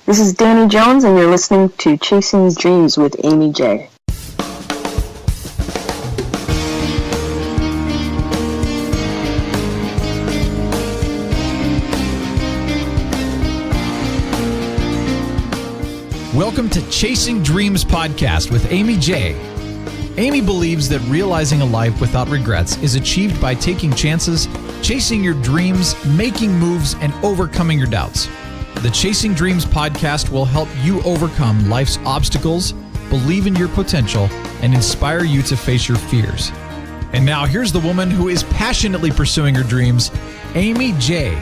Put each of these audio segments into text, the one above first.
This is Danny Jones, and you're listening to Chasing Dreams with Amy J. Welcome to Chasing Dreams podcast with Amy J. Amy believes that realizing a life without regrets is achieved by taking chances, chasing your dreams, making moves, and overcoming your doubts. The Chasing Dreams podcast will help you overcome life's obstacles, believe in your potential, and inspire you to face your fears. And now here's the woman who is passionately pursuing her dreams, Amy J.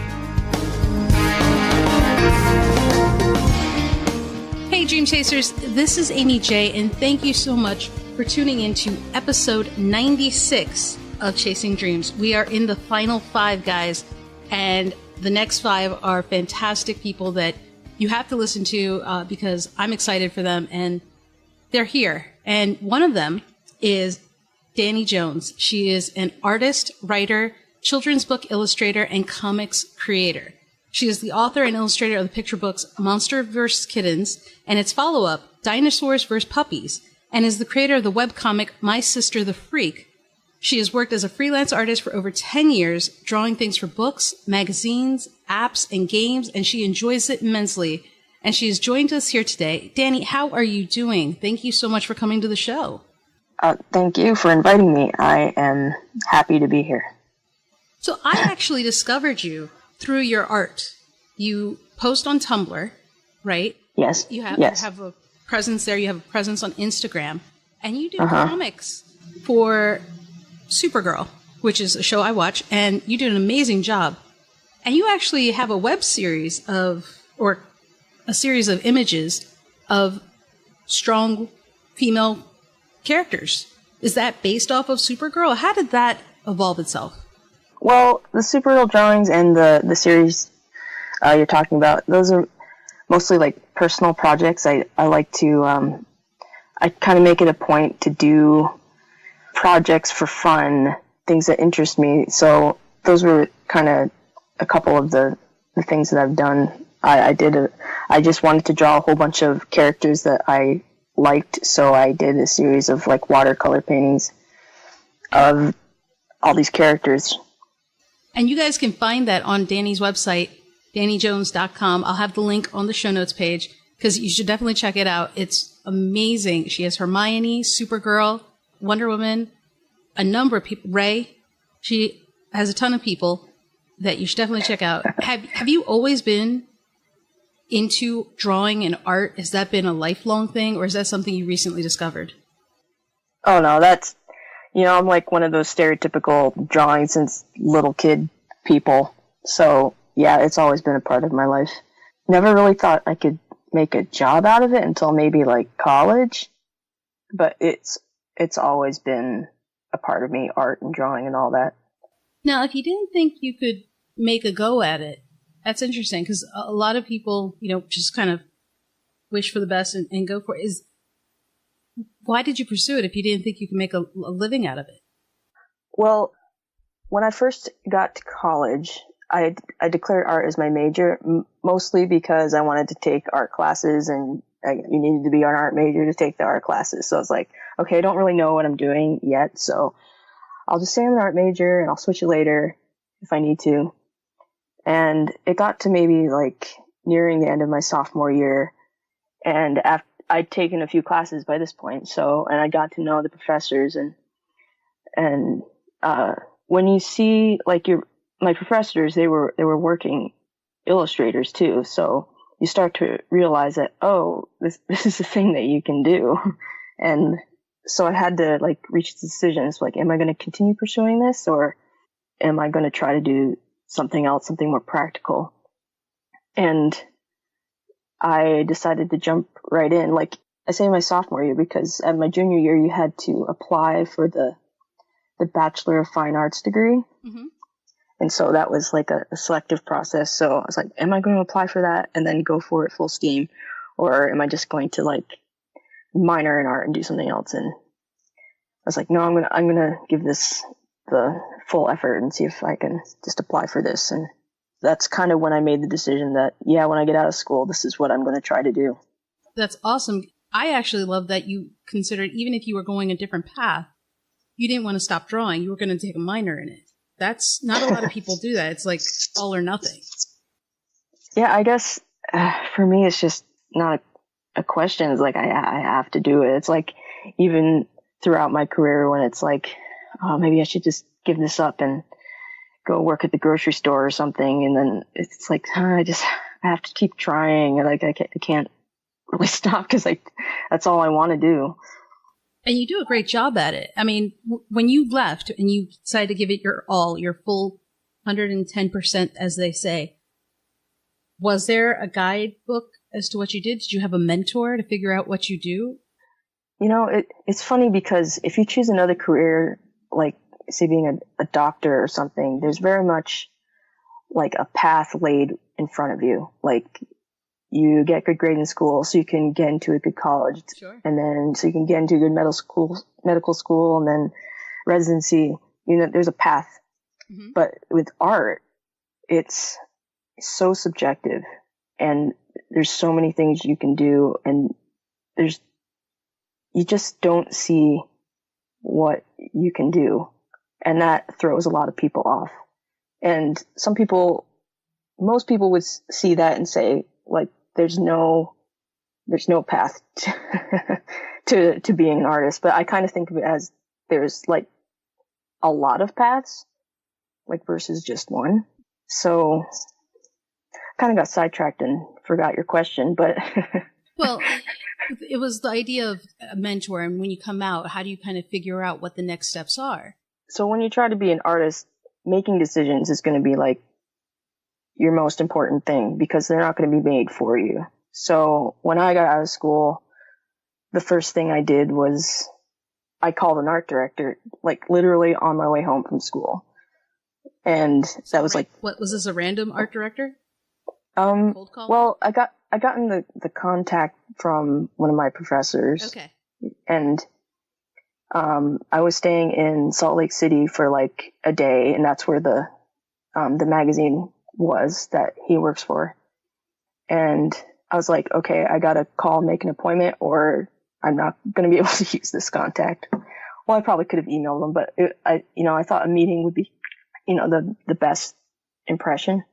Hey Dream Chasers, this is Amy J, and thank you so much for tuning into episode 96 of Chasing Dreams. We are in the final 5, guys, and the next 5 are fantastic people that you have to listen to because I'm excited for them, and they're here. And one of them is Danny Jones. She is an artist, writer, children's book illustrator, and comics creator. She is the author and illustrator of the picture books Monster vs. Kittens and its follow-up, Dinosaurs vs. Puppies, and is the creator of the webcomic My Sister the Freak. She has worked as a freelance artist for over 10 years, drawing things for books, magazines, apps, and games, and she enjoys it immensely. And she has joined us here today. Danny, how are you doing? Thank you so much for coming to the show. Thank you for inviting me. I am happy to be here. So I actually discovered you through your art. You post on Tumblr, right? Yes. You have a presence there. You have a presence on Instagram. And you do comics for Supergirl, which is a show I watch. And you do an amazing job. And you actually have a web series or a series of images of strong female characters. Is that based off of Supergirl? How did that evolve itself? Well, the Supergirl drawings and the series you're talking about, those are mostly like personal projects. I like to, I kind of make it a point to do projects for fun, things that interest me. So those were kind of a couple of the things that I've done. I just wanted to draw a whole bunch of characters that I liked, so I did a series of like watercolor paintings of all these characters. And you guys can find that on Danny's website, DannyJones.com. I'll have the link on the show notes page because you should definitely check it out. It's amazing. She has Hermione, Supergirl, Wonder Woman, a number of people, Ray. She has a ton of people that you should definitely check out. Have you always been into drawing and art? Has that been a lifelong thing, or is that something you recently discovered? Oh, no, I'm like one of those stereotypical drawing since little kid people. So, yeah, it's always been a part of my life. Never really thought I could make a job out of it until maybe like college. But it's always been a part of me, art and drawing and all that. Now, if you didn't think you could make a go at it, that's interesting because a lot of people, just kind of wish for the best and go for it. Why did you pursue it if you didn't think you could make a living out of it? Well, when I first got to college, I declared art as my major, mostly because I wanted to take art classes, and you needed to be an art major to take the art classes. So I was like, okay, I don't really know what I'm doing yet, so I'll just say I'm an art major, and I'll switch it later if I need to. And it got to maybe like nearing the end of my sophomore year, and I'd taken a few classes by this point, and I got to know the professors, and when you see like my professors, they were working illustrators too, so you start to realize that, oh, this is a thing that you can do. And so I had to like reach the decision. It's like, am I going to continue pursuing this, or am I going to try to do something else, something more practical? And I decided to jump right in. Like I say my sophomore year, because at my junior year, you had to apply for the Bachelor of Fine Arts degree. Mm-hmm. And so that was like a selective process. So I was like, am I going to apply for that and then go for it full steam? Or am I just going to like minor in art and do something else? And I was like, no, I'm gonna give this the full effort and see if I can just apply for this. And that's kind of when I made the decision that, yeah, when I get out of school, this is what I'm going to try to do. That's awesome. I actually love that you considered, even if you were going a different path, you didn't want to stop drawing. You were going to take a minor in it. That's not a lot of people do that. It's like all or nothing. Yeah, I guess for me, it's just not a question. It's like I have to do it. It's like even throughout my career when it's like, oh, maybe I should just give this up and go work at the grocery store or something. And then it's like, I have to keep trying. Like I can't really stop because that's all I want to do. And you do a great job at it. I mean, when you left and you decided to give it your all, your full 110%, as they say, was there a guidebook as to what you did? Did you have a mentor to figure out what you do? You know, it's funny because if you choose another career, like say being a doctor or something, there's very much like a path laid in front of you. Like you get good grade in school so you can get into a good college. Sure. And then so you can get into a good medical school and then residency. You know, there's a path. Mm-hmm. But with art, it's so subjective and there's so many things you can do and you just don't see what you can do. And that throws a lot of people off. And most people would see that and say, like, there's no path to being an artist. But I kind of think of it as there's like a lot of paths, like versus just one. So kind of got sidetracked and forgot your question, but well, it was the idea of a mentor. And when you come out, how do you kind of figure out what the next steps are? So when you try to be an artist, making decisions is going to be like your most important thing because they're not going to be made for you. So when I got out of school, the first thing I did was I called an art director, like literally on my way home from school. And that was like, what was this, a random art director? Cold call? Well, I gotten the contact from one of my professors. Okay. And I was staying in Salt Lake City for like a day, and that's where the magazine was that he works for. And I was like, okay, I gotta call, make an appointment, or I'm not gonna be able to use this contact. Well, I probably could have emailed them, but I thought a meeting would be, the best impression.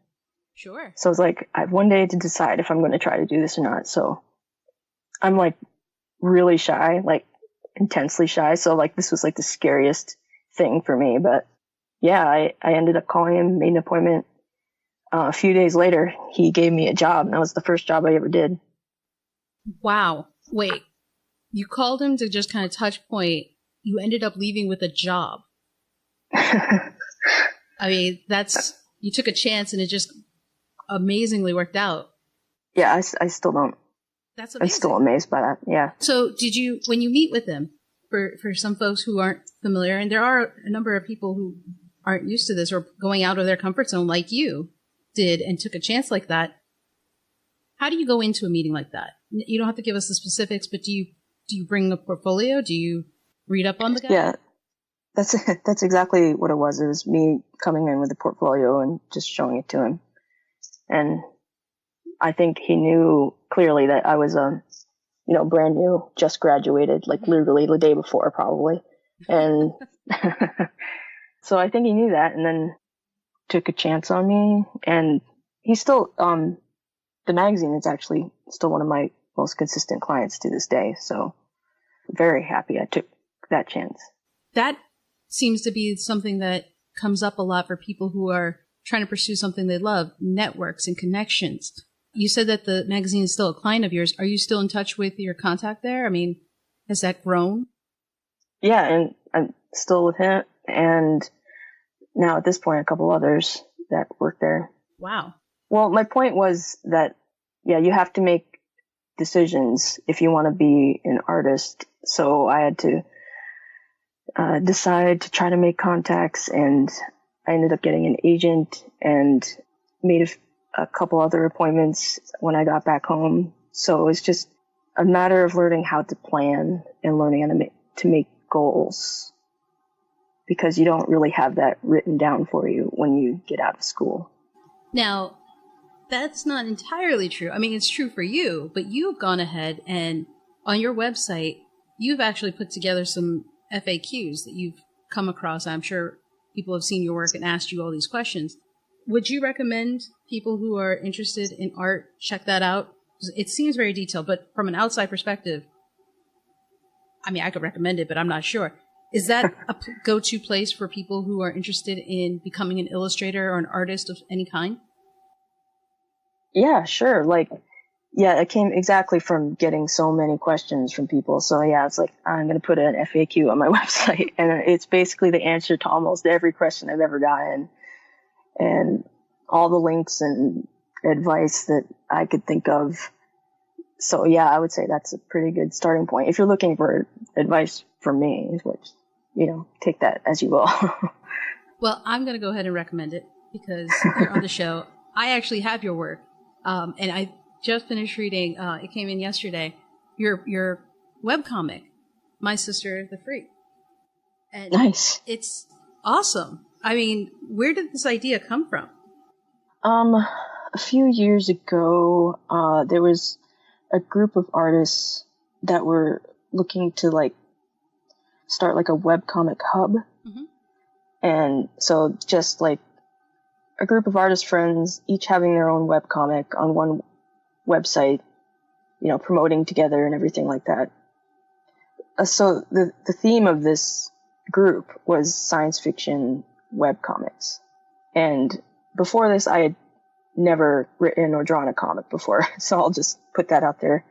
Sure. So I was like, I have one day to decide if I'm going to try to do this or not. So I'm like really shy, like intensely shy. So like this was like the scariest thing for me. But yeah, I ended up calling him, made an appointment. A few days later, he gave me a job. And that was the first job I ever did. Wow. Wait, you called him to just kind of touch point. You ended up leaving with a job. I mean, you took a chance and it just amazingly worked out. Yeah, I still don't. That's amazing. I'm still amazed by that. Yeah. So did you, when you meet with him, for some folks who aren't familiar, and there are a number of people who aren't used to this or going out of their comfort zone like you did and took a chance like that, how do you go into a meeting like that? You don't have to give us the specifics, but do you bring a portfolio? Do you read up on the guy? Yeah. That's exactly what it was. It was me coming in with a portfolio and just showing it to him. And I think he knew clearly that I was, brand new, just graduated, like literally the day before probably. And so I think he knew that and then took a chance on me. And he's still, the magazine is actually still one of my most consistent clients to this day. So very happy I took that chance. That seems to be something that comes up a lot for people who are trying to pursue something they love, networks and connections. You said that the magazine is still a client of yours. Are you still in touch with your contact there? I mean, has that grown? Yeah, and I'm still with him. And now at this point, a couple others that work there. Wow. Well, my point was that, yeah, you have to make decisions if you want to be an artist. So I had to decide to try to make contacts, and I ended up getting an agent and made a couple other appointments when I got back home. So it was just a matter of learning how to plan and learning how to make goals, because you don't really have that written down for you when you get out of school. Now, that's not entirely true. I mean, it's true for you, but you've gone ahead and on your website, you've actually put together some FAQs that you've come across. I'm sure people have seen your work and asked you all these questions. Would you recommend people who are interested in art check that out? It seems very detailed, but from an outside perspective, I mean, I could recommend it, but I'm not sure. Is that a go-to place for people who are interested in becoming an illustrator or an artist of any kind? Yeah, sure. Like, yeah, it came exactly from getting so many questions from people. So yeah, it's like, I'm going to put an FAQ on my website, and it's basically the answer to almost every question I've ever gotten, and all the links and advice that I could think of. So yeah, I would say that's a pretty good starting point. If you're looking for advice from me, which, you know, take that as you will. Well, I'm going to go ahead and recommend it because you're on the show. I actually have your work. And I just finished reading, it came in yesterday, your webcomic, My Sister the Freak. And nice. It's awesome. I mean, where did this idea come from? A few years ago, there was a group of artists that were looking to like start like a webcomic hub. Mm-hmm. And so just like a group of artist friends, each having their own webcomic on one website, you know, promoting together and everything like that. So the theme of this group was science fiction webcomics. And before this, I had never written or drawn a comic before. So I'll just put that out there.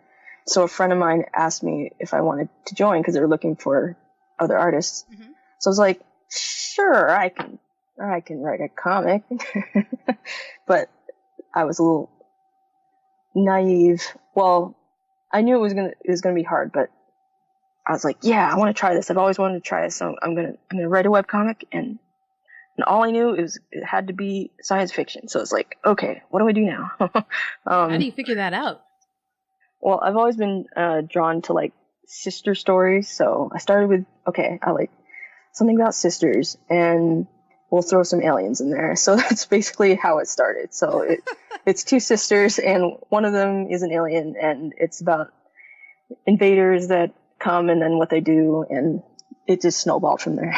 So a friend of mine asked me if I wanted to join because they were looking for other artists. Mm-hmm. So I was like, sure, I can write a comic. But I was a little naive. Well, I knew it was gonna be hard, but I was like, yeah, I want to try this. I've always wanted to try this. So I'm gonna write a webcomic, and all I knew it had to be science fiction. So it's like, okay, what do I do now? How do you figure that out? Well, I've always been drawn to like sister stories. So I started with, okay, I like something about sisters, and we'll throw some aliens in there. So that's basically how it started. So it's two sisters, and one of them is an alien, and it's about invaders that come and then what they do, and it just snowballed from there.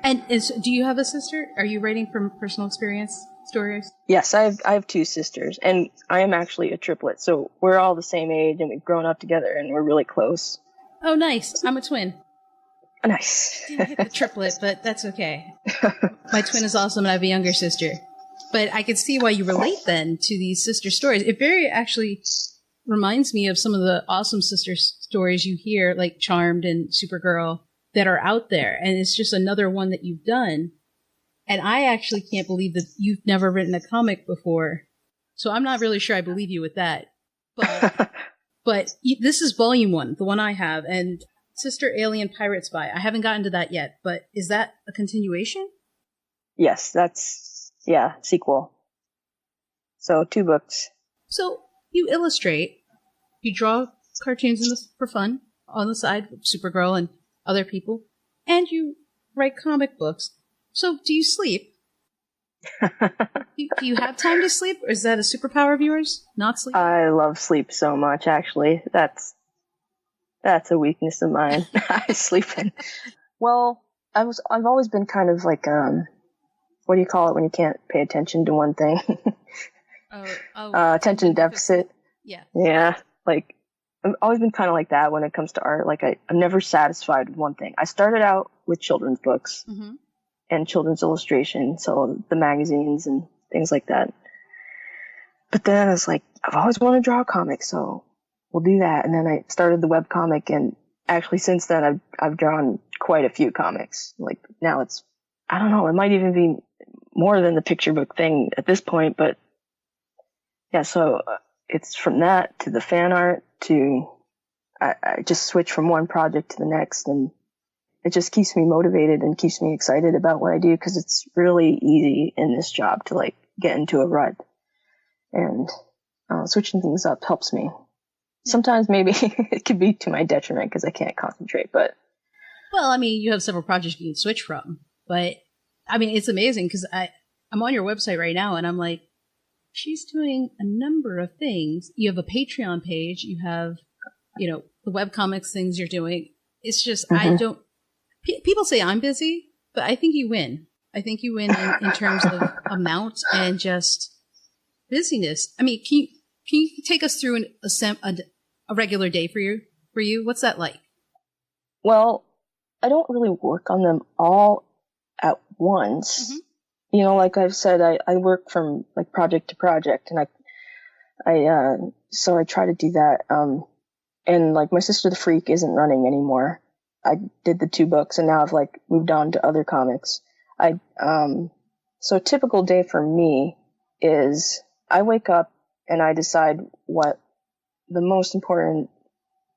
And do you have a sister? Are you writing from personal experience stories? Yes, I have two sisters, and I am actually a triplet. So we're all the same age, and we've grown up together, and we're really close. Oh, nice. I'm a twin. Nice. Didn't hit the triplet, but that's okay. My twin is awesome, and I have a younger sister. But I could see why you relate then to these sister stories. It very actually reminds me of some of the awesome sister stories you hear, like Charmed and Supergirl, that are out there. And it's just another one that you've done. And I actually can't believe that you've never written a comic before. So I'm not really sure I believe you with that. But this is volume 1, the one I have, and Sister Alien Pirate Spy. I haven't gotten to that yet, but is that a continuation? Yes, that's, sequel. So 2 books. So you illustrate, you draw cartoons for fun on the side, Supergirl and other people, and you write comic books. So do you sleep? Do you have time to sleep, or is that a superpower of yours? Not sleep? I love sleep so much, actually. That's a weakness of mine. I sleep in. Well, I've always been kind of like, what do you call it when you can't pay attention to one thing? Attention deficit. Yeah. Yeah. Like, I've always been kind of like that when it comes to art. Like, I'm never satisfied with one thing. I started out with children's books. Mm-hmm. And children's illustration, so the magazines and things like that. But then I was like, I've always wanted to draw a comic, so we'll do that. And then I started the webcomic, and actually since then I've drawn quite a few comics. Like now it's, I don't know, it might even be more than the picture book thing at this point, but yeah, so it's from that to the fan art to, I just switch from one project to the next, and it just keeps me motivated and keeps me excited about what I do, because it's really easy in this job to like get into a rut, and switching things up helps me. Sometimes maybe it could be to my detriment because I can't concentrate, but. Well, I mean, you have several projects you can switch from, but I mean, it's amazing because I'm on your website right now, and I'm like, she's doing a number of things. You have a Patreon page. You have, the webcomics things you're doing. It's just, I don't, people say I'm busy, but I think you win. I think you win in terms of amount and just busyness. I mean, can you take us through a regular day for you? What's that like? Well, I don't really work on them all at once. Like I've said, I work from like project to project, and so I try to do that. And like My Sister the Freak isn't running anymore. I did the 2 books, and now I've like moved on to other comics. So a typical day for me is I wake up and I decide what the most important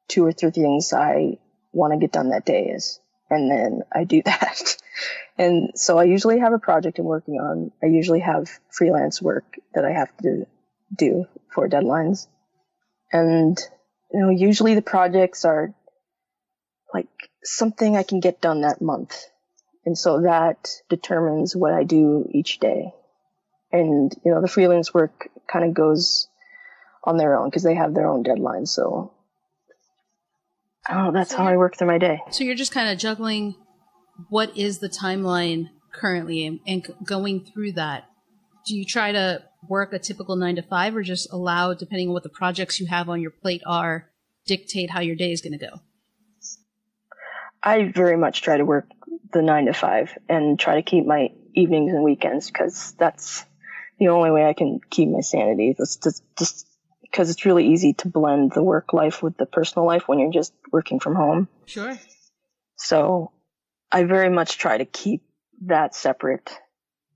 2 or 3 things I want to get done that day is. And then I do that. And so I usually have a project I'm working on. I usually have freelance work that I have to do for deadlines. And, usually the projects are like something I can get done that month. And so that determines what I do each day. And, the freelance work kind of goes on their own because they have their own deadlines. So, that's how I work through my day. So you're just kind of juggling what is the timeline currently and going through that. Do you try to work a typical 9 to 5 or just allow, depending on what the projects you have on your plate are, dictate how your day is going to go? I very much try to work the 9 to 5 and try to keep my evenings and weekends because that's the only way I can keep my sanity. That's just because it's really easy to blend the work life with the personal life when you're just working from home. Sure. So I very much try to keep that separate.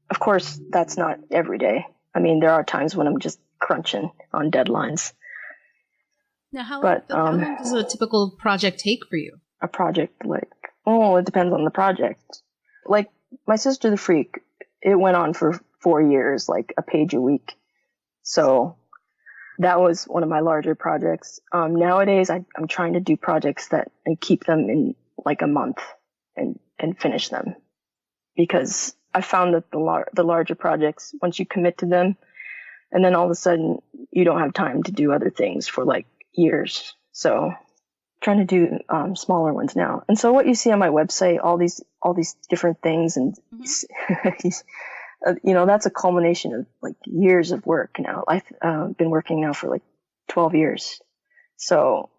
Of course, that's not every day. I mean, there are times when I'm just crunching on deadlines. Now, how long does a typical project take for you? A project, it depends on the project. Like My Sister the Freak, it went on for 4 years, like a page a week. So that was one of my larger projects. Nowadays, I'm trying to do projects and keep them in like a month and finish them, because I found that the larger projects, once you commit to them, and then all of a sudden you don't have time to do other things for like years. So trying to do smaller ones now. And so what you see on my website, all these different things, and that's a culmination of like years of work now. I've been working now for like 12 years. So.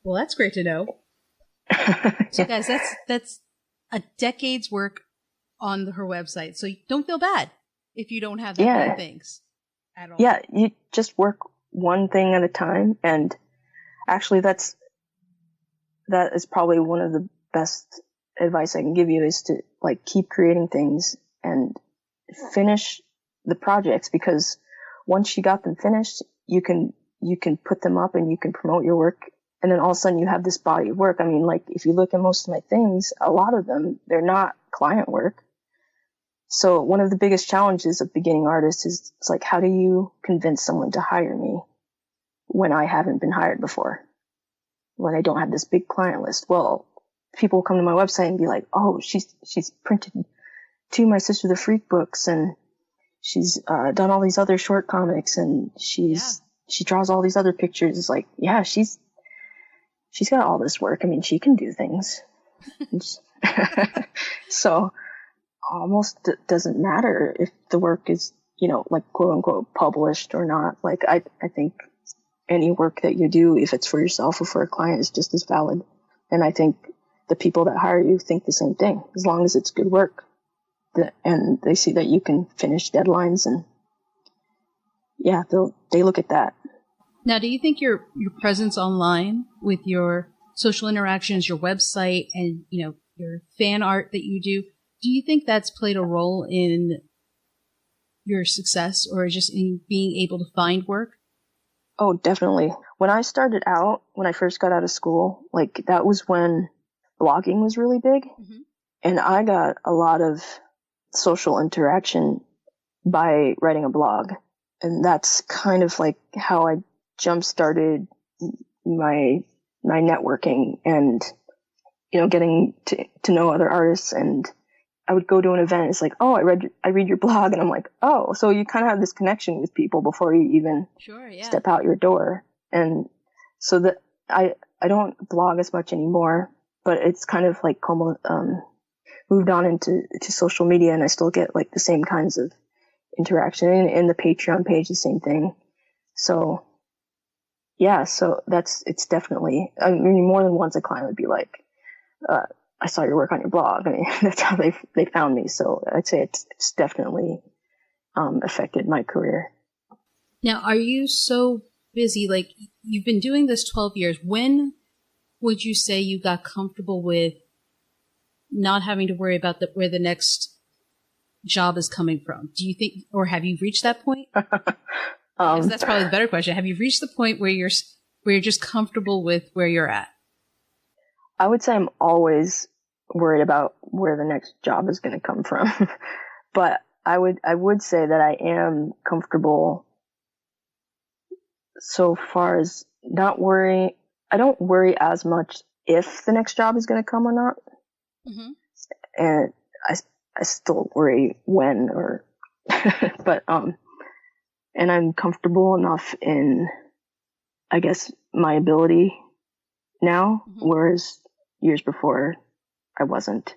Well, that's great to know. So guys, that's a decade's work on her website. So don't feel bad if you don't have that many things at all. Yeah, you just work one thing at a time. And actually that is probably one of the best advice I can give you, is to like keep creating things and finish the projects, because once you got them finished, you can put them up and you can promote your work. And then all of a sudden you have this body of work. I mean, like if you look at most of my things, a lot of them, they're not client work. So one of the biggest challenges of beginning artists is it's like, how do you convince someone to hire me when I haven't been hired before? When I don't have this big client list? Well, people will come to my website and be like, oh, she's printed 2 My Sister the Freak books, and she's done all these other short comics, and she draws all these other pictures. It's like, yeah, she's got all this work. I mean, she can do things. So almost doesn't matter if the work is, like quote unquote published or not. Like I think any work that you do, if it's for yourself or for a client, is just as valid. And I think the people that hire you think the same thing, as long as it's good work. And they see that you can finish deadlines, and they look at that. Now, do you think your presence online with your social interactions, your website, and your fan art that you do you think that's played a role in your success, or just in being able to find work? Oh, definitely. When I started out, when I first got out of school, like that was when blogging was really big, and I got a lot of social interaction by writing a blog, and that's kind of like how I jump-started my networking and getting to know other artists. And I would go to an event. It's like, oh, I read your blog, and I'm like, oh, so you kind of have this connection with people before you even step out your door. And so that I don't blog as much anymore, but it's kind of like moved on into social media, and I still get like the same kinds of interaction. And the Patreon page, the same thing. So yeah, so it's definitely, I mean, more than once a client would be like, I saw your work on your blog. I mean, that's how they found me. So I'd say it's definitely affected my career. Now, are you so busy? Like, you've been doing this 12 years. When would you say you got comfortable with not having to worry about where the next job is coming from? Do you think, or have you reached that point? That's probably the better question. Have you reached the point where you're just comfortable with where you're at? I would say I'm always worried about where the next job is going to come from. But I would say that I am comfortable so far as not worrying. I don't worry as much if the next job is going to come or not. Mm-hmm. And I still worry when but, and I'm comfortable enough in, I guess, my ability now, mm-hmm. whereas years before I wasn't.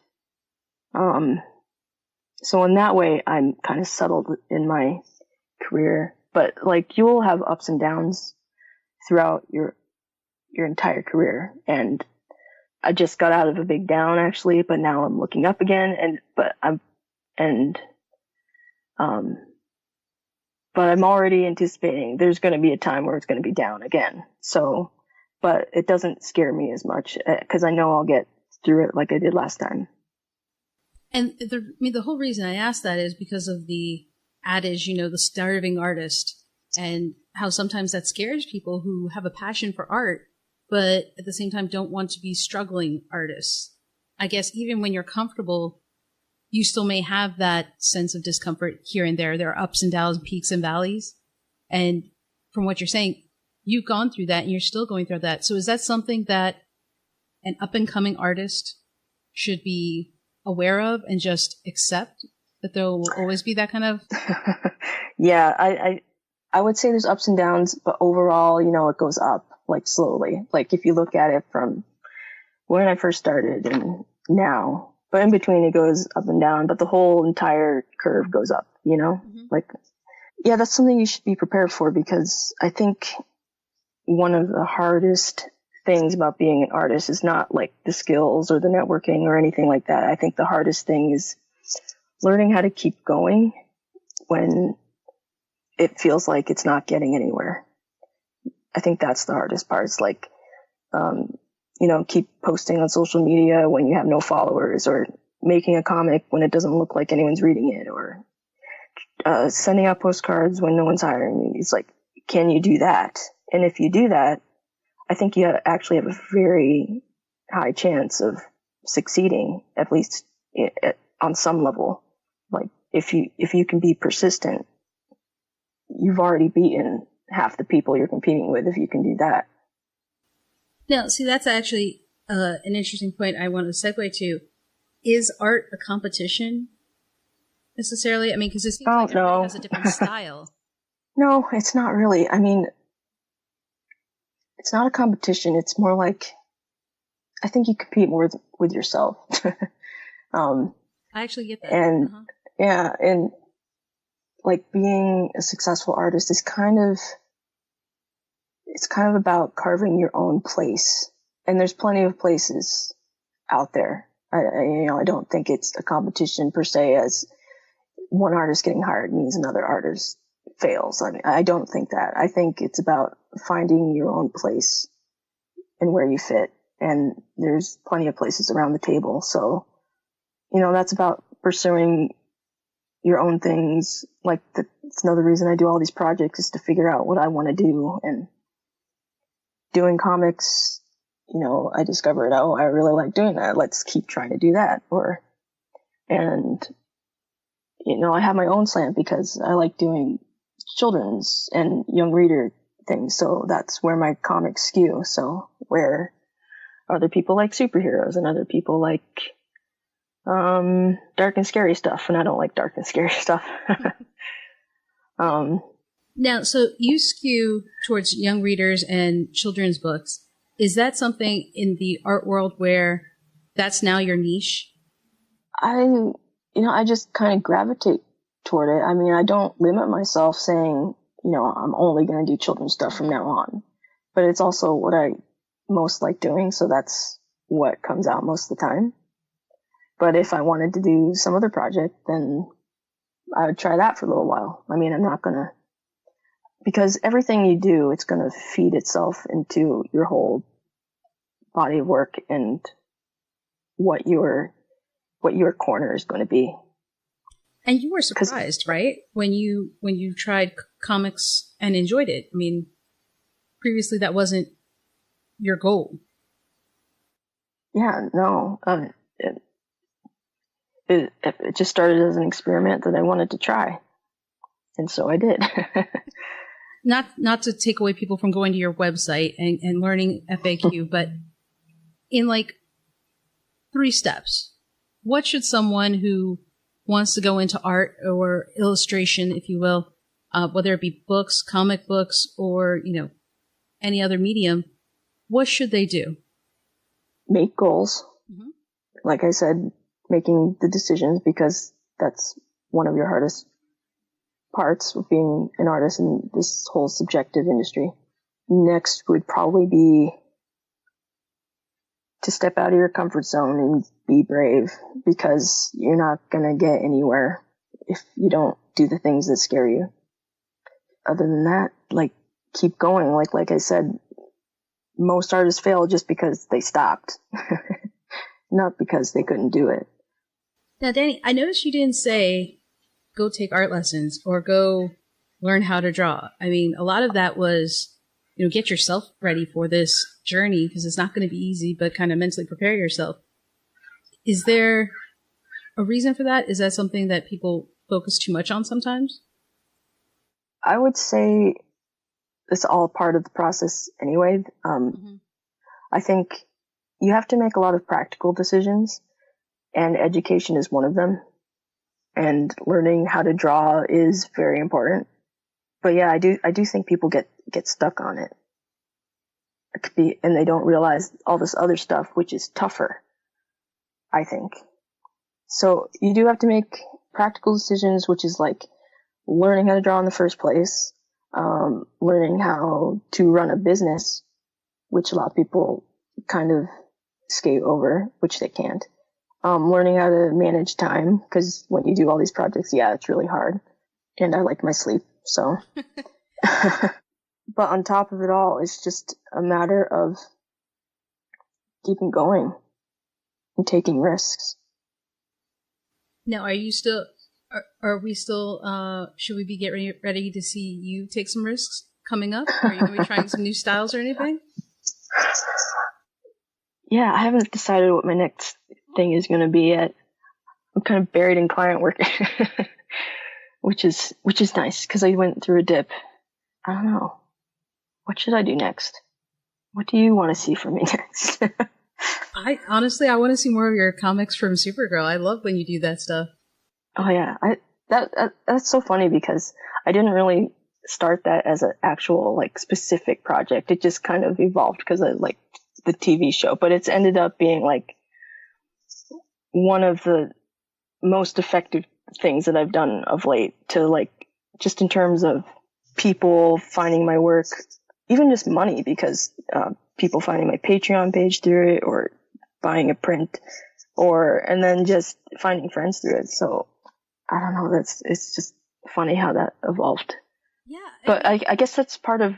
So in that way, I'm kind of settled in my career, but like you will have ups and downs throughout your entire career. And I just got out of a big down actually, but now I'm looking up again but I'm already anticipating there's going to be a time where it's going to be down again. So, but it doesn't scare me as much because I know I'll get through it like I did last time. And the whole reason I asked that is because of the adage, the starving artist, and how sometimes that scares people who have a passion for art, but at the same time don't want to be struggling artists. I guess even when you're comfortable, you still may have that sense of discomfort here and there. There are ups and downs, peaks and valleys. And from what you're saying, you've gone through that and you're still going through that. So is that something that an up and coming artist should be aware of and just accept that there will always be that kind of? Yeah, I would say there's ups and downs, but overall, it goes up like slowly. Like if you look at it from when I first started and now, but in between it goes up and down, but the whole entire curve goes up, mm-hmm. Like, yeah, that's something you should be prepared for, because I think one of the hardest things about being an artist is not like the skills or the networking or anything like that. I think the hardest thing is learning how to keep going when it feels like it's not getting anywhere. I think that's the hardest part. It's like, keep posting on social media when you have no followers, or making a comic when it doesn't look like anyone's reading it, or sending out postcards when no one's hiring you. It's like, can you do that? And if you do that, I think you actually have a very high chance of succeeding, at least on some level. Like if you can be persistent, you've already beaten half the people you're competing with if you can do that. Now, see, that's actually an interesting point I want to segue to. Is art a competition necessarily? I mean, because it seems like everybody has a different style. No, it's not really. I mean, it's not a competition. It's more like, I think you compete more with yourself. I actually get that. And yeah, and like being a successful artist is it's kind of about carving your own place. And there's plenty of places out there. I don't think it's a competition per se, as one artist getting hired means another artist fails. I mean, I don't think that. I think it's about finding your own place and where you fit. And there's plenty of places around the table. So, that's about pursuing your own things. Like it's another reason I do all these projects, is to figure out what I want to do. And doing comics, I discovered, I really like doing that. Let's keep trying to do that. I have my own slant because I like doing children's and young reader things. So that's where my comics skew. So where other people like superheroes and other people like Dark and scary stuff, and I don't like dark and scary stuff. Now, so you skew towards young readers and children's books. Is that something in the art world where that's now your niche? I just kind of gravitate toward it. I mean, I don't limit myself saying, I'm only going to do children's stuff from now on. But it's also what I most like doing, so that's what comes out most of the time. But if I wanted to do some other project, then I would try that for a little while. I mean, I'm not going to, because everything you do, it's going to feed itself into your whole body of work and what your corner is going to be. And you were surprised, right? When you tried comics and enjoyed it. I mean, previously that wasn't your goal. Yeah, no. It just started as an experiment that I wanted to try. And so I did. Not to take away people from going to your website and learning FAQ, but in like 3 steps, what should someone who wants to go into art or illustration, if you will, whether it be books, comic books, or, any other medium, what should they do? Make goals. Mm-hmm. Like I said, making the decisions, because that's one of your hardest parts of being an artist in this whole subjective industry. Next would probably be to step out of your comfort zone and be brave, because you're not going to get anywhere if you don't do the things that scare you. Other than that, keep going. Like I said, most artists fail just because they stopped, not because they couldn't do it. Now, Danny, I noticed you didn't say go take art lessons or go learn how to draw. I mean, a lot of that was, get yourself ready for this journey, because it's not going to be easy, but kind of mentally prepare yourself. Is there a reason for that? Is that something that people focus too much on sometimes? I would say it's all part of the process anyway. I think you have to make a lot of practical decisions, and education is one of them. And learning how to draw is very important. But yeah, I do think people get stuck on it. It could be, and they don't realize all this other stuff, which is tougher, I think. So you do have to make practical decisions, which is like learning how to draw in the first place, learning how to run a business, which a lot of people kind of skate over, which they can't. Learning how to manage time, because when you do all these projects, yeah, it's really hard. And I like my sleep, so. But on top of it all, it's just a matter of keeping going and taking risks. Now, are you still, are we still, should we be getting ready to see you take some risks coming up? Are you going to be trying some new styles or anything? Yeah, I haven't decided what my next thing is going to be yet. I'm kind of buried in client work, which is nice, because I went through a dip. I don't know. What should I do next? What do you want to see from me next? I want to see more of your comics from Supergirl. I love when you do that stuff. Oh yeah, that's so funny, because I didn't really start that as an actual specific project. It just kind of evolved because I liked the TV show, but it's ended up being one of the most effective things that I've done of late, to just in terms of people finding my work, even just money, because people finding my Patreon page through it, or buying a print, and then just finding friends through it. So I don't know, it's just funny how that evolved. Yeah. But I guess that's part of,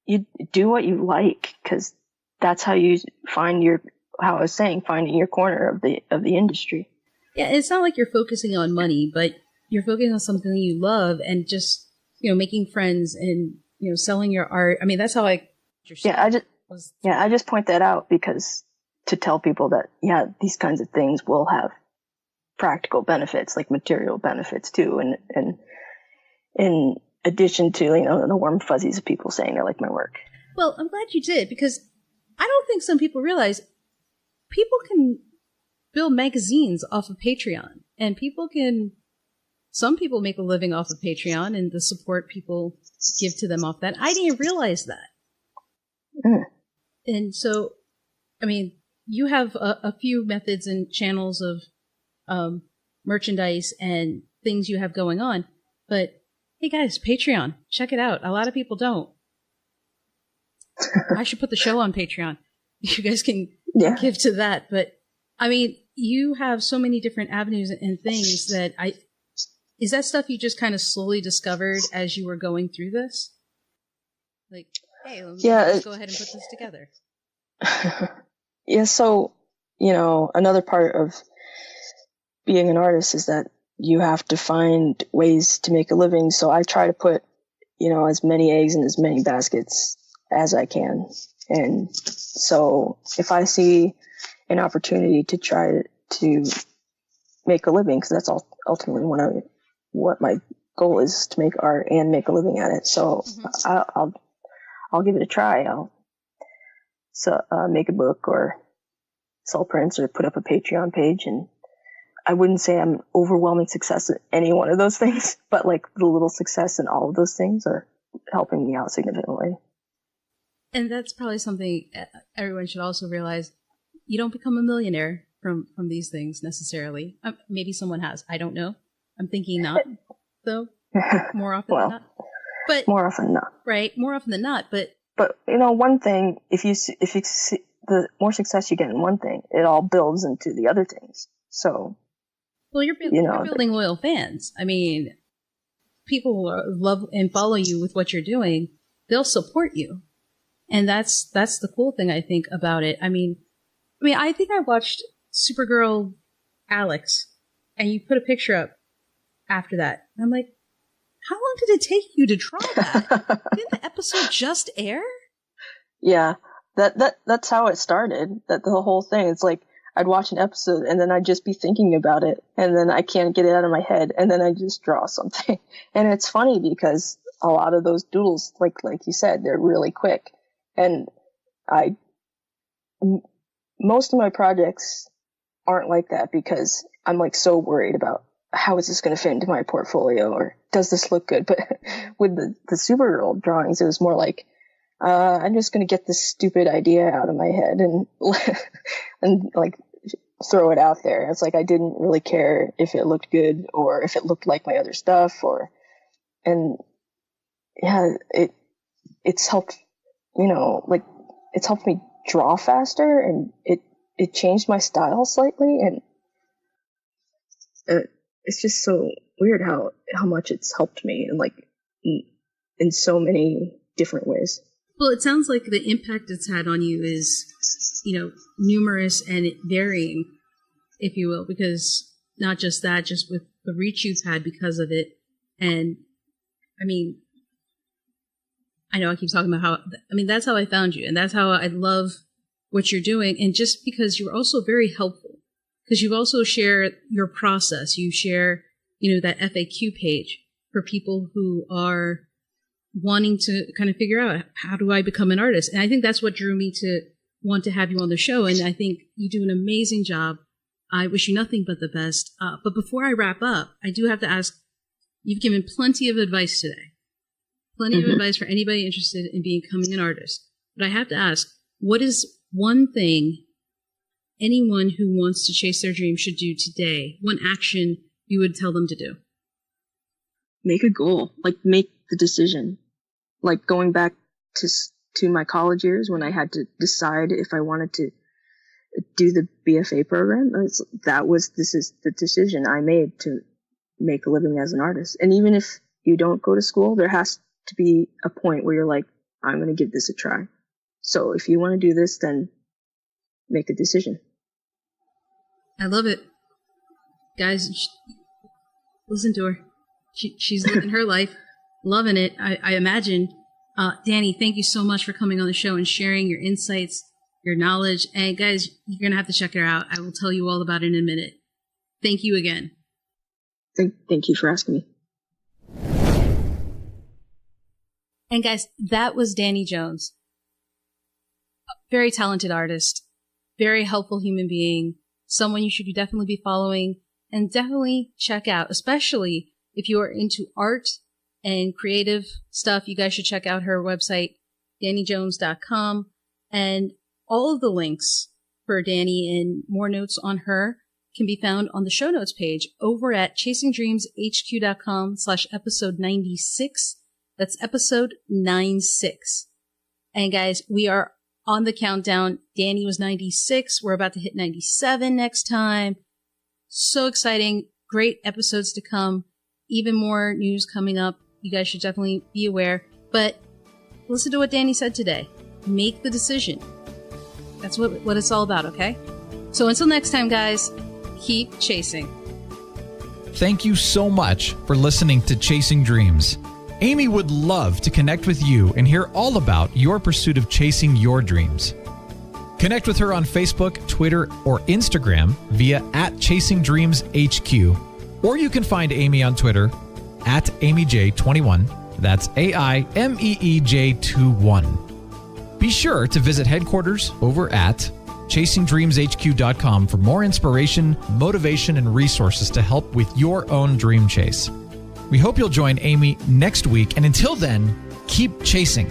you do what you like, because that's how you find how I was saying, finding your corner of the industry. Yeah, it's not like you're focusing on money, but you're focusing on something that you love, and just, making friends and, selling your art. I mean, that's how I just point that out, because to tell people that, yeah, these kinds of things will have practical benefits, like material benefits too. And in addition to, the warm fuzzies of people saying they like my work. Well, I'm glad you did, because I don't think some people realize people can build magazines off of Patreon, and some people make a living off of Patreon and the support people give to them off that. I didn't realize that. Mm. And so, I mean, you have a few methods and channels of merchandise and things you have going on, but hey guys, Patreon, check it out. A lot of people don't. I should put the show on Patreon. You guys can give to that. But I mean, you have so many different avenues and things that is that stuff you just kind of slowly discovered as you were going through this? Like, hey, let's go ahead and put this together. Yeah. So, another part of being an artist is that you have to find ways to make a living. So I try to put, as many eggs in as many baskets as I can. And so if I see an opportunity to try to make a living, because that's ultimately what my goal is, to make art and make a living at it. So I'll give it a try. I'll make a book or sell prints or put up a Patreon page. And I wouldn't say I'm overwhelming success at any one of those things, but like the little success in all of those things are helping me out significantly. And that's probably something everyone should also realize. You don't become a millionaire from these things necessarily. Maybe someone has. I don't know. I'm thinking not, though. More often than not. But more often than not. Right. More often than not. But one thing, if you see, the more success you get in one thing, it all builds into the other things. So. Well, you're building loyal fans. I mean, people who love and follow you with what you're doing, they'll support you. And that's the cool thing, I think, about it. I mean, I think I watched Supergirl Alex, and you put a picture up after that. And I'm like, how long did it take you to draw that? Didn't the episode just air? Yeah, that's how it started. That the whole thing. It's like I'd watch an episode, and then I'd just be thinking about it, and then I can't get it out of my head, and then I just draw something. And it's funny because a lot of those doodles, like you said, they're really quick. And most of my projects aren't like that because I'm like so worried about how is this going to fit into my portfolio, or does this look good? But with the Supergirl drawings, it was more like, I'm just going to get this stupid idea out of my head and like throw it out there. It's like, I didn't really care if it looked good or if it looked like my other stuff it's helped. It's helped me draw faster, and it changed my style slightly, and it's just so weird how much it's helped me in so many different ways. Well, it sounds like the impact it's had on you is, numerous and varying, if you will, because not just that, just with the reach you've had because of it. And I know I keep talking about that's how I found you, and that's how I love what you're doing. And just because you're also very helpful, because you also share your process, you share, that FAQ page for people who are wanting to kind of figure out, how do I become an artist? And I think that's what drew me to want to have you on the show. And I think you do an amazing job. I wish you nothing but the best. But before I wrap up, I do have to ask, you've given plenty of advice today. Plenty of advice for anybody interested in becoming an artist. But I have to ask, what is one thing anyone who wants to chase their dream should do today? One action you would tell them to do? Make a goal. Make the decision. Going back to my college years when I had to decide if I wanted to do the BFA program. This is the decision I made to make a living as an artist. And even if you don't go to school, there has to be a point where you're like, I'm going to give this a try. So if you want to do this, then make a decision. I love it. Guys, listen to her. She's living her life, loving it, I imagine. Danny, thank you so much for coming on the show and sharing your insights, your knowledge. And guys, you're going to have to check her out. I will tell you all about it in a minute. Thank you again. Thank you for asking me. And guys, that was Danny Jones. A very talented artist, very helpful human being, someone you should definitely be following and definitely check out, especially if you are into art and creative stuff. You guys should check out her website, DannyJones.com, and all of the links for Danny and more notes on her can be found on the show notes page over at chasingdreamshq.com/episode 96. That's episode 96. And guys, we are on the countdown. Danny was 96. We're about to hit 97 next time. So exciting. Great episodes to come. Even more news coming up. You guys should definitely be aware. But listen to what Danny said today. Make the decision. That's what it's all about, okay? So until next time, guys, keep chasing. Thank you so much for listening to Chasing Dreams. Amy would love to connect with you and hear all about your pursuit of chasing your dreams. Connect with her on Facebook, Twitter, or Instagram via @ChasingDreamsHQ. Or you can find Amy on Twitter @AmyJ21. That's AIMEEJ21. Be sure to visit headquarters over at ChasingDreamsHQ.com for more inspiration, motivation, and resources to help with your own dream chase. We hope you'll join Amy next week, and until then, keep chasing.